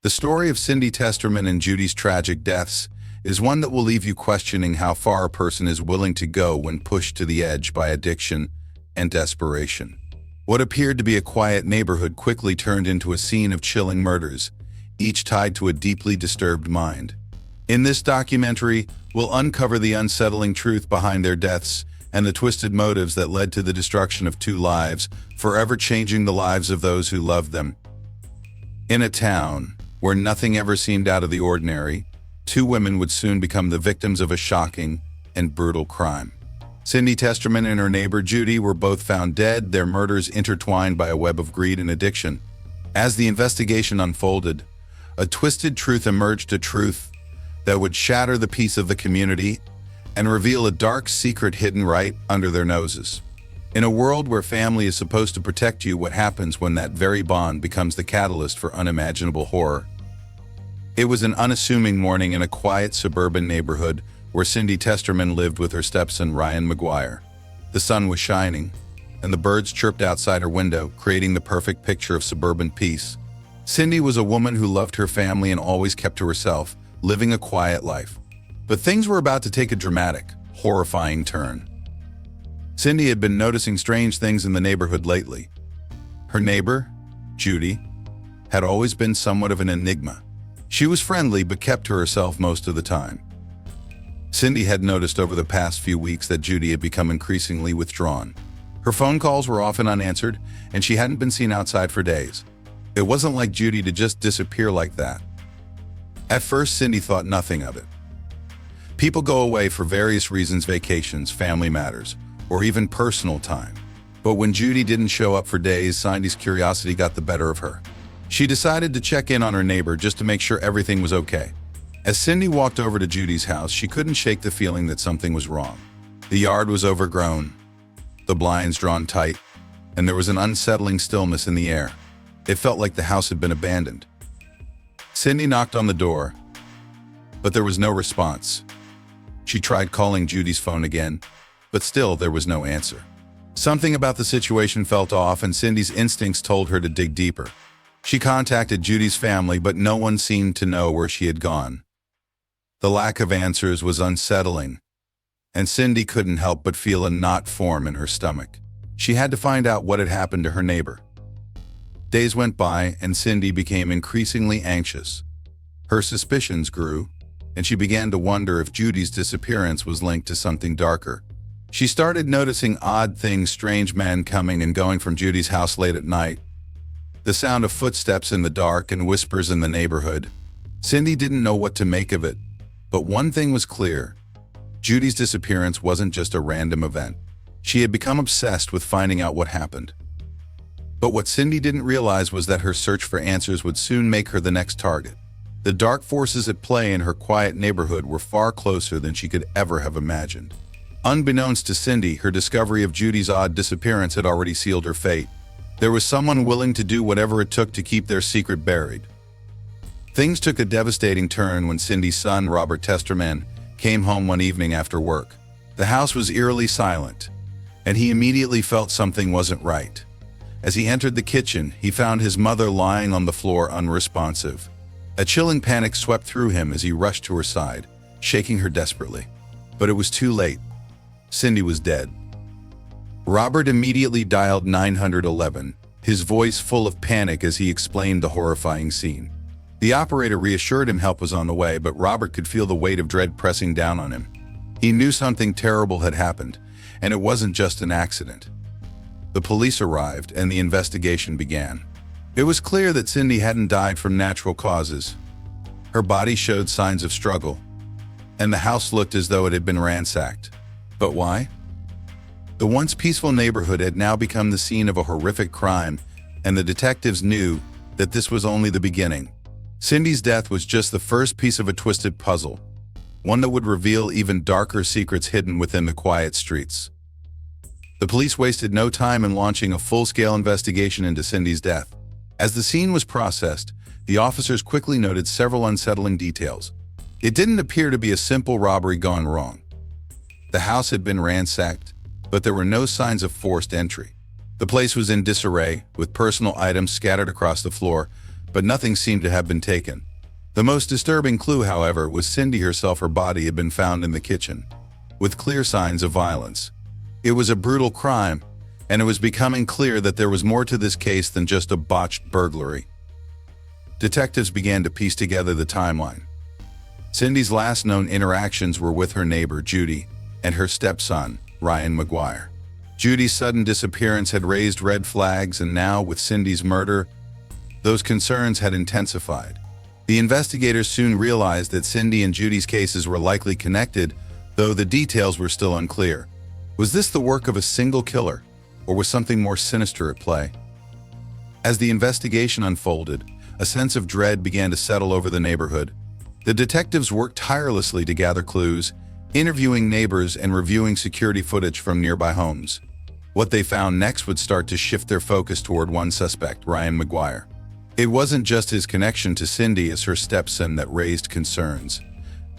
The story of Cindy Testerman and Judy's tragic deaths is one that will leave you questioning how far a person is willing to go when pushed to the edge by addiction and desperation. What appeared to be a quiet neighborhood quickly turned into a scene of chilling murders, each tied to a deeply disturbed mind. In this documentary, we'll uncover the unsettling truth behind their deaths and the twisted motives that led to the destruction of two lives, forever changing the lives of those who loved them. In a town where nothing ever seemed out of the ordinary, two women would soon become the victims of a shocking and brutal crime. Cindy Testerman and her neighbor Judy were both found dead, their murders intertwined by a web of greed and addiction. As the investigation unfolded, a twisted truth emerged, a truth that would shatter the peace of the community and reveal a dark secret hidden right under their noses. In a world where family is supposed to protect you, what happens when that very bond becomes the catalyst for unimaginable horror? It was an unassuming morning in a quiet suburban neighborhood where Cindy Testerman lived with her stepson Ryan McGuire. The sun was shining, and the birds chirped outside her window, creating the perfect picture of suburban peace. Cindy was a woman who loved her family and always kept to herself, living a quiet life. But things were about to take a dramatic, horrifying turn. Cindy had been noticing strange things in the neighborhood lately. Her neighbor, Judy, had always been somewhat of an enigma. She was friendly but kept to herself most of the time. Cindy had noticed over the past few weeks that Judy had become increasingly withdrawn. Her phone calls were often unanswered, and she hadn't been seen outside for days. It wasn't like Judy to just disappear like that. At first, Cindy thought nothing of it. People go away for various reasons: vacations, family matters, or even personal time. But when Judy didn't show up for days, Cindy's curiosity got the better of her. She decided to check in on her neighbor just to make sure everything was okay. As Cindy walked over to Judy's house, she couldn't shake the feeling that something was wrong. The yard was overgrown, the blinds drawn tight, and there was an unsettling stillness in the air. It felt like the house had been abandoned. Cindy knocked on the door, but there was no response. She tried calling Judy's phone again, but still there was no answer. Something about the situation felt off, and Cindy's instincts told her to dig deeper. She contacted Judy's family, but no one seemed to know where she had gone. The lack of answers was unsettling, and Cindy couldn't help but feel a knot form in her stomach. She had to find out what had happened to her neighbor. Days went by, and Cindy became increasingly anxious. Her suspicions grew, and she began to wonder if Judy's disappearance was linked to something darker. She started noticing odd things: strange men coming and going from Judy's house late at night, the sound of footsteps in the dark, and whispers in the neighborhood. Cindy didn't know what to make of it, but one thing was clear: Judy's disappearance wasn't just a random event. She had become obsessed with finding out what happened. But what Cindy didn't realize was that her search for answers would soon make her the next target. The dark forces at play in her quiet neighborhood were far closer than she could ever have imagined. Unbeknownst to Cindy, her discovery of Judy's odd disappearance had already sealed her fate. There was someone willing to do whatever it took to keep their secret buried. Things took a devastating turn when Cindy's son, Robert Testerman, came home one evening after work. The house was eerily silent, and he immediately felt something wasn't right. As he entered the kitchen, he found his mother lying on the floor, unresponsive. A chilling panic swept through him as he rushed to her side, shaking her desperately. But it was too late. Cindy was dead. Robert immediately dialed 911, his voice full of panic as he explained the horrifying scene. The operator reassured him help was on the way, but Robert could feel the weight of dread pressing down on him. He knew something terrible had happened, and it wasn't just an accident. The police arrived, and the investigation began. It was clear that Cindy hadn't died from natural causes. Her body showed signs of struggle, and the house looked as though it had been ransacked. But why? The once peaceful neighborhood had now become the scene of a horrific crime, and the detectives knew that this was only the beginning. Cindy's death was just the first piece of a twisted puzzle, one that would reveal even darker secrets hidden within the quiet streets. The police wasted no time in launching a full-scale investigation into Cindy's death. As the scene was processed, the officers quickly noted several unsettling details. It didn't appear to be a simple robbery gone wrong. The house had been ransacked, but there were no signs of forced entry. The place was in disarray, with personal items scattered across the floor, but nothing seemed to have been taken. The most disturbing clue, however, was Cindy herself. Her body had been found in the kitchen, with clear signs of violence. It was a brutal crime, and it was becoming clear that there was more to this case than just a botched burglary. Detectives began to piece together the timeline. Cindy's last known interactions were with her neighbor, Judy, and her stepson, Ryan McGuire. Judy's sudden disappearance had raised red flags, and now, with Cindy's murder, those concerns had intensified. The investigators soon realized that Cindy and Judy's cases were likely connected, though the details were still unclear. Was this the work of a single killer, or was something more sinister at play? As the investigation unfolded, a sense of dread began to settle over the neighborhood. The detectives worked tirelessly to gather clues, interviewing neighbors and reviewing security footage from nearby homes. What they found next would start to shift their focus toward one suspect, Ryan McGuire. It wasn't just his connection to Cindy as her stepson that raised concerns.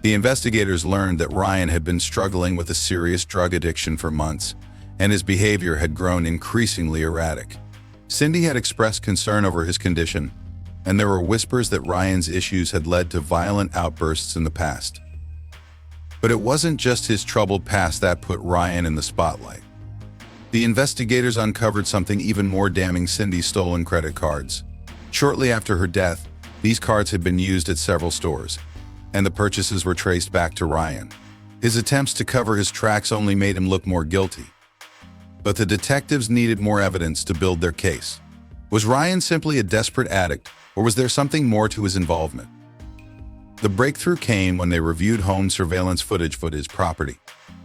The investigators learned that Ryan had been struggling with a serious drug addiction for months, and his behavior had grown increasingly erratic. Cindy had expressed concern over his condition, and there were whispers that Ryan's issues had led to violent outbursts in the past. But it wasn't just his troubled past that put Ryan in the spotlight. The investigators uncovered something even more damning: Cindy's stolen credit cards. Shortly after her death, these cards had been used at several stores, and the purchases were traced back to Ryan. His attempts to cover his tracks only made him look more guilty. But the detectives needed more evidence to build their case. Was Ryan simply a desperate addict, or was there something more to his involvement? The breakthrough came when they reviewed home surveillance footage for his property.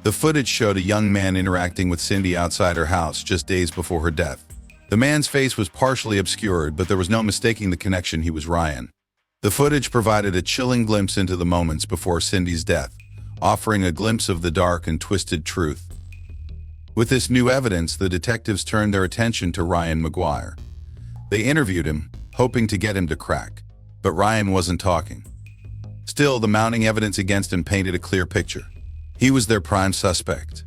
The footage showed a young man interacting with Cindy outside her house just days before her death. The man's face was partially obscured, but there was no mistaking the connection. He was Ryan. The footage provided a chilling glimpse into the moments before Cindy's death, offering a glimpse of the dark and twisted truth. With this new evidence, the detectives turned their attention to Ryan McGuire. They interviewed him, hoping to get him to crack, but Ryan wasn't talking. Still, the mounting evidence against him painted a clear picture. He was their prime suspect.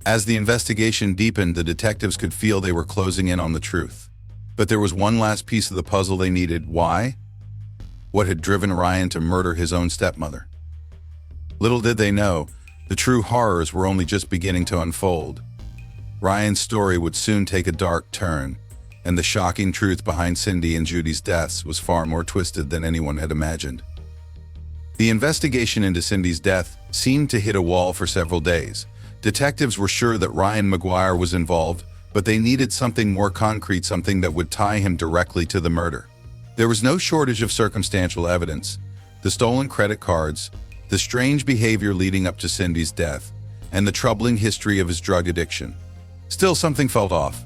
As the investigation deepened, the detectives could feel they were closing in on the truth. But there was one last piece of the puzzle they needed. Why? What had driven Ryan to murder his own stepmother? Little did they know, the true horrors were only just beginning to unfold. Ryan's story would soon take a dark turn, and the shocking truth behind Cindy and Judy's deaths was far more twisted than anyone had imagined. The investigation into Cindy's death seemed to hit a wall for several days. Detectives were sure that Ryan McGuire was involved, but they needed something more concrete, something that would tie him directly to the murder. There was no shortage of circumstantial evidence: the stolen credit cards, the strange behavior leading up to Cindy's death, and the troubling history of his drug addiction. Still, something felt off.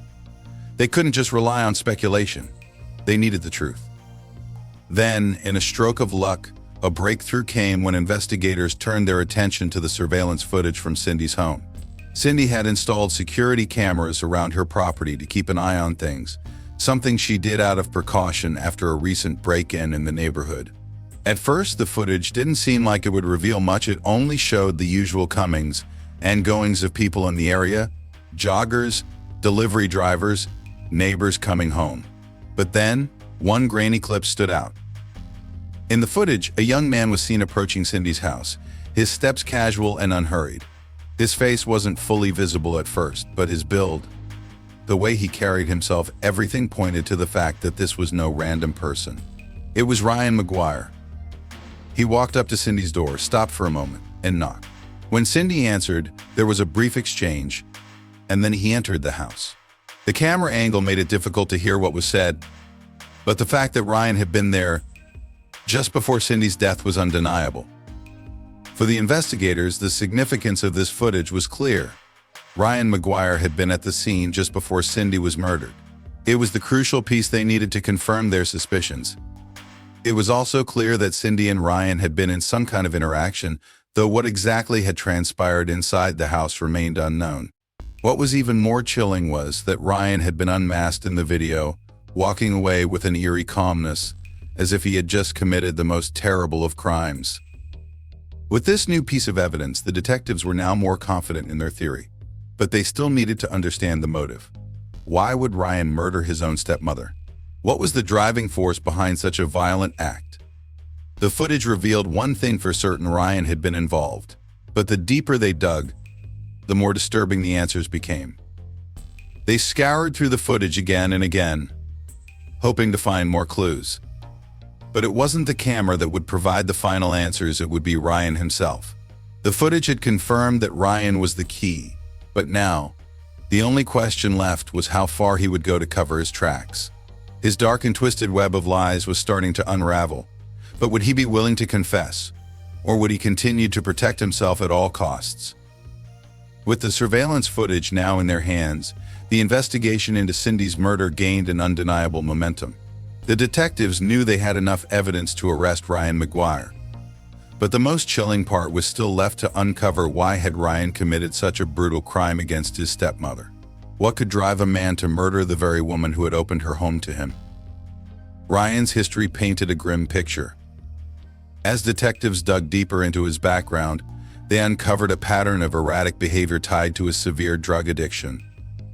They couldn't just rely on speculation. They needed the truth. Then, in a stroke of luck, a breakthrough came when investigators turned their attention to the surveillance footage from Cindy's home. Cindy had installed security cameras around her property to keep an eye on things, something she did out of precaution after a recent break-in in the neighborhood. At first, the footage didn't seem like it would reveal much. It only showed the usual comings and goings of people in the area: joggers, delivery drivers, neighbors coming home. But then, one grainy clip stood out. In the footage, a young man was seen approaching Cindy's house, his steps casual and unhurried. His face wasn't fully visible at first, but his build, the way he carried himself, everything pointed to the fact that this was no random person. It was Ryan McGuire. He walked up to Cindy's door, stopped for a moment, and knocked. When Cindy answered, there was a brief exchange, and then he entered the house. The camera angle made it difficult to hear what was said, but the fact that Ryan had been there just before Cindy's death was undeniable. For the investigators, the significance of this footage was clear. Ryan McGuire had been at the scene just before Cindy was murdered. It was the crucial piece they needed to confirm their suspicions. It was also clear that Cindy and Ryan had been in some kind of interaction, though what exactly had transpired inside the house remained unknown. What was even more chilling was that Ryan had been unmasked in the video, walking away with an eerie calmness, as if he had just committed the most terrible of crimes. With this new piece of evidence, the detectives were now more confident in their theory. But they still needed to understand the motive. Why would Ryan murder his own stepmother? What was the driving force behind such a violent act? The footage revealed one thing for certain: Ryan had been involved. But the deeper they dug, the more disturbing the answers became. They scoured through the footage again and again, hoping to find more clues. But it wasn't the camera that would provide the final answers, it would be Ryan himself. The footage had confirmed that Ryan was the key, but now, the only question left was how far he would go to cover his tracks. His dark and twisted web of lies was starting to unravel, but would he be willing to confess? Or would he continue to protect himself at all costs? With the surveillance footage now in their hands, the investigation into Cindy's murder gained an undeniable momentum. The detectives knew they had enough evidence to arrest Ryan McGuire. But the most chilling part was still left to uncover: why had Ryan committed such a brutal crime against his stepmother? What could drive a man to murder the very woman who had opened her home to him? Ryan's history painted a grim picture. As detectives dug deeper into his background, they uncovered a pattern of erratic behavior tied to a severe drug addiction.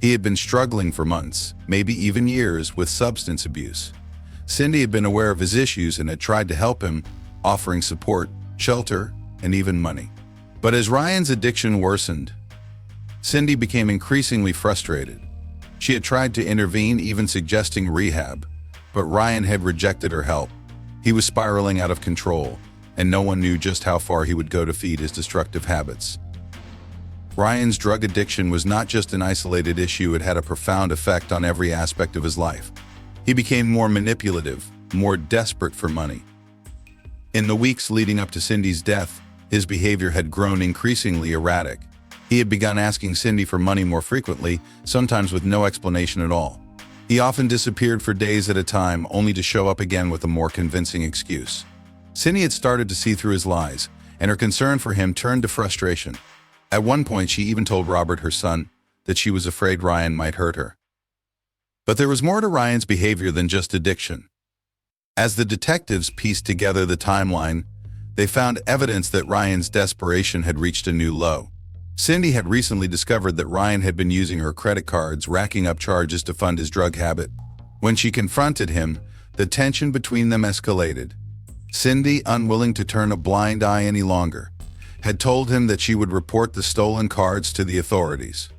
He had been struggling for months, maybe even years, with substance abuse. Cindy had been aware of his issues and had tried to help him, offering support, shelter, and even money. But as Ryan's addiction worsened, Cindy became increasingly frustrated. She had tried to intervene, even suggesting rehab, but Ryan had rejected her help. He was spiraling out of control, and no one knew just how far he would go to feed his destructive habits. Ryan's drug addiction was not just an isolated issue, it had a profound effect on every aspect of his life. He became more manipulative, more desperate for money. In the weeks leading up to Cindy's death, his behavior had grown increasingly erratic. He had begun asking Cindy for money more frequently, sometimes with no explanation at all. He often disappeared for days at a time, only to show up again with a more convincing excuse. Cindy had started to see through his lies, and her concern for him turned to frustration. At one point, she even told Robert, her son, that she was afraid Ryan might hurt her. But there was more to Ryan's behavior than just addiction. As the detectives pieced together the timeline, they found evidence that Ryan's desperation had reached a new low. Cindy had recently discovered that Ryan had been using her credit cards, racking up charges to fund his drug habit. When she confronted him, the tension between them escalated. Cindy, unwilling to turn a blind eye any longer, had told him that she would report the stolen cards to the authorities.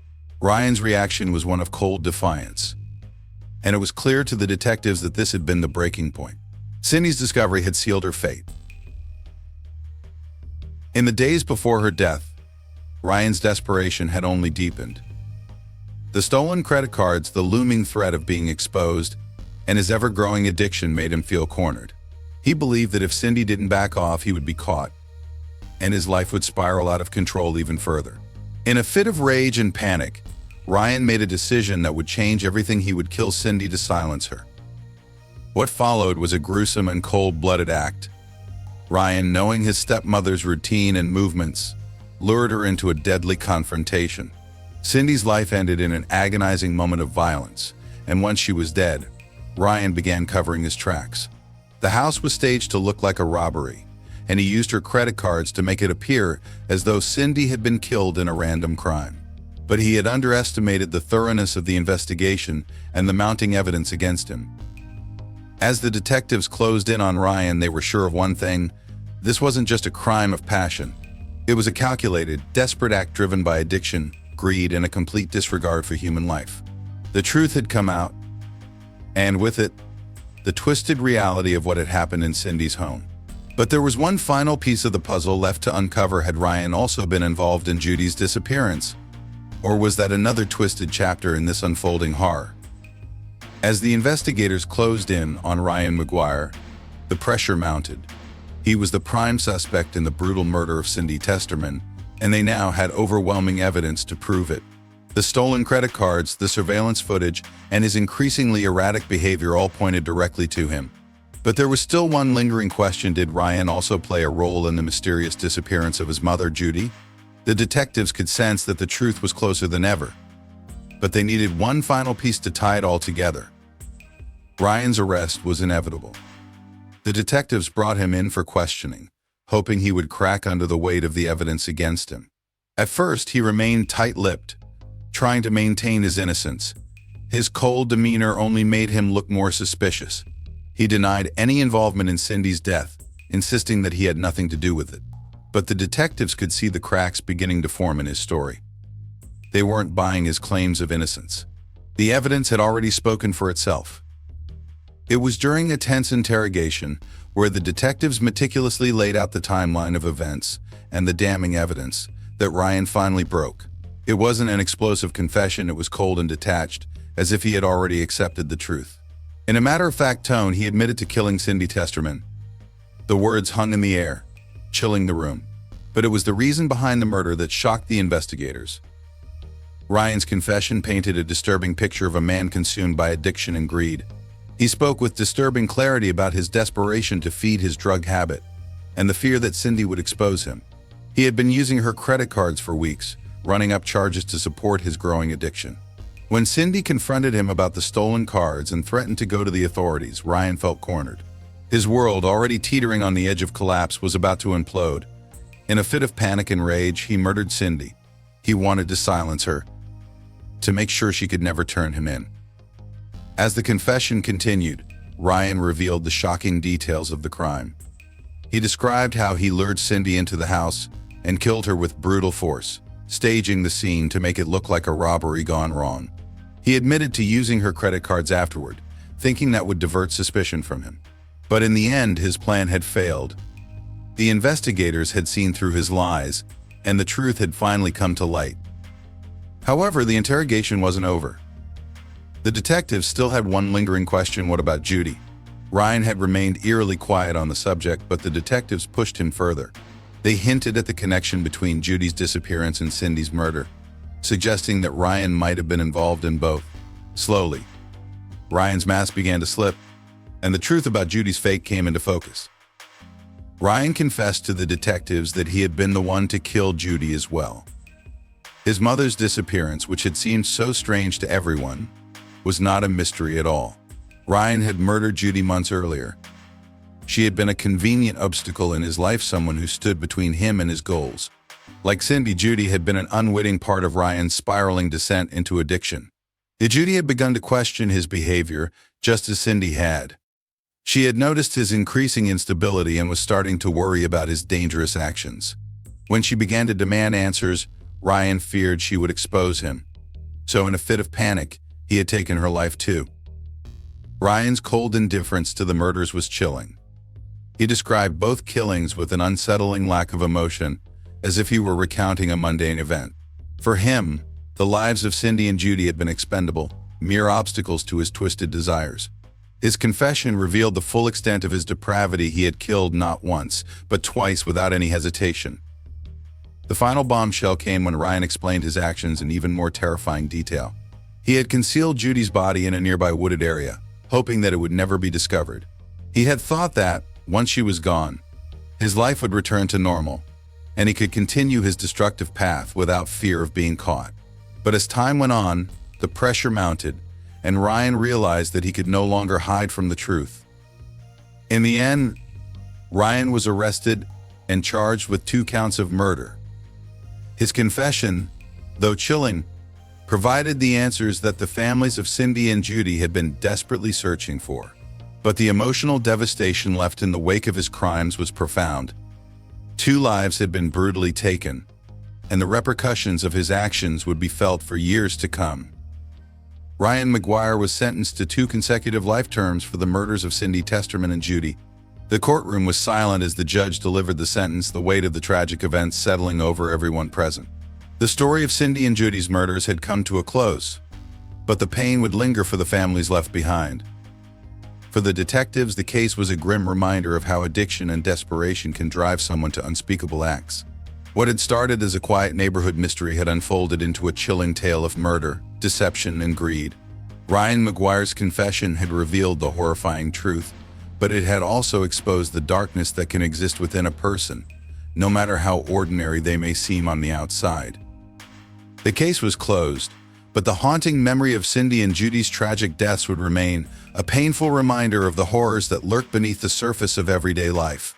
Ryan's reaction was one of cold defiance, and it was clear to the detectives that this had been the breaking point. Cindy's discovery had sealed her fate. In the days before her death, Ryan's desperation had only deepened. The stolen credit cards, the looming threat of being exposed, and his ever-growing addiction made him feel cornered. He believed that if Cindy didn't back off, he would be caught, and his life would spiral out of control even further. In a fit of rage and panic, Ryan made a decision that would change everything. He would kill Cindy to silence her. What followed was a gruesome and cold-blooded act. Ryan, knowing his stepmother's routine and movements, lured her into a deadly confrontation. Cindy's life ended in an agonizing moment of violence, and once she was dead, Ryan began covering his tracks. The house was staged to look like a robbery, and he used her credit cards to make it appear as though Cindy had been killed in a random crime. But he had underestimated the thoroughness of the investigation and the mounting evidence against him. As the detectives closed in on Ryan, they were sure of one thing: this wasn't just a crime of passion. It was a calculated, desperate act driven by addiction, greed, and a complete disregard for human life. The truth had come out, and with it, the twisted reality of what had happened in Cindy's home. But there was one final piece of the puzzle left to uncover. Had Ryan also been involved in Judy's disappearance? Or was that another twisted chapter in this unfolding horror? As the investigators closed in on Ryan McGuire, the pressure mounted. He was the prime suspect in the brutal murder of Cindy Testerman, and they now had overwhelming evidence to prove it. The stolen credit cards, the surveillance footage, and his increasingly erratic behavior all pointed directly to him. But there was still one lingering question: did Ryan also play a role in the mysterious disappearance of his mother, Judy? The detectives could sense that the truth was closer than ever, but they needed one final piece to tie it all together. Ryan's arrest was inevitable. The detectives brought him in for questioning, hoping he would crack under the weight of the evidence against him. At first, he remained tight-lipped, trying to maintain his innocence. His cold demeanor only made him look more suspicious. He denied any involvement in Cindy's death, insisting that he had nothing to do with it. But the detectives could see the cracks beginning to form in his story. They weren't buying his claims of innocence. The evidence had already spoken for itself. It was during a tense interrogation, where the detectives meticulously laid out the timeline of events and the damning evidence, that Ryan finally broke. It wasn't an explosive confession, it was cold and detached, as if he had already accepted the truth. In a matter-of-fact tone, he admitted to killing Cindy Testerman. The words hung in the air, chilling the room. But it was the reason behind the murder that shocked the investigators. Ryan's confession painted a disturbing picture of a man consumed by addiction and greed. He spoke with disturbing clarity about his desperation to feed his drug habit, and the fear that Cindy would expose him. He had been using her credit cards for weeks, running up charges to support his growing addiction. When Cindy confronted him about the stolen cards and threatened to go to the authorities, Ryan felt cornered. His world, already teetering on the edge of collapse, was about to implode. In a fit of panic and rage, he murdered Cindy. He wanted to silence her, to make sure she could never turn him in. As the confession continued, Ryan revealed the shocking details of the crime. He described how he lured Cindy into the house and killed her with brutal force, staging the scene to make it look like a robbery gone wrong. He admitted to using her credit cards afterward, thinking that would divert suspicion from him. But in the end, his plan had failed. The investigators had seen through his lies, and the truth had finally come to light. However, the interrogation wasn't over. The detectives still had one lingering question: what about Judy? Ryan had remained eerily quiet on the subject, but the detectives pushed him further. They hinted at the connection between Judy's disappearance and Cindy's murder, suggesting that Ryan might have been involved in both. Slowly, Ryan's mask began to slip, and the truth about Judy's fate came into focus. Ryan confessed to the detectives that he had been the one to kill Judy as well. His mother's disappearance, which had seemed so strange to everyone, was not a mystery at all. Ryan had murdered Judy months earlier. She had been a convenient obstacle in his life, someone who stood between him and his goals. Like Cindy, Judy had been an unwitting part of Ryan's spiraling descent into addiction. Judy had begun to question his behavior, just as Cindy had. She had noticed his increasing instability and was starting to worry about his dangerous actions. When she began to demand answers, Ryan feared she would expose him. So in a fit of panic, he had taken her life too. Ryan's cold indifference to the murders was chilling. He described both killings with an unsettling lack of emotion, as if he were recounting a mundane event. For him, the lives of Cindy and Judy had been expendable, mere obstacles to his twisted desires. His confession revealed the full extent of his depravity. He had killed not once, but twice without any hesitation. The final bombshell came when Ryan explained his actions in even more terrifying detail. He had concealed Judy's body in a nearby wooded area, hoping that it would never be discovered. He had thought that, once she was gone, his life would return to normal, and he could continue his destructive path without fear of being caught. But as time went on, the pressure mounted, and Ryan realized that he could no longer hide from the truth. In the end, Ryan was arrested and charged with 2 counts of murder. His confession, though chilling, provided the answers that the families of Cindy and Judy had been desperately searching for. But the emotional devastation left in the wake of his crimes was profound. 2 lives had been brutally taken, and the repercussions of his actions would be felt for years to come. Ryan McGuire was sentenced to 2 consecutive life terms for the murders of Cindy Testerman and Judy. The courtroom was silent as the judge delivered the sentence, the weight of the tragic events settling over everyone present. The story of Cindy and Judy's murders had come to a close, but the pain would linger for the families left behind. For the detectives, the case was a grim reminder of how addiction and desperation can drive someone to unspeakable acts. What had started as a quiet neighborhood mystery had unfolded into a chilling tale of murder, deception, and greed. Ryan McGuire's confession had revealed the horrifying truth, but it had also exposed the darkness that can exist within a person, no matter how ordinary they may seem on the outside. The case was closed, but the haunting memory of Cindy and Judy's tragic deaths would remain, a painful reminder of the horrors that lurk beneath the surface of everyday life.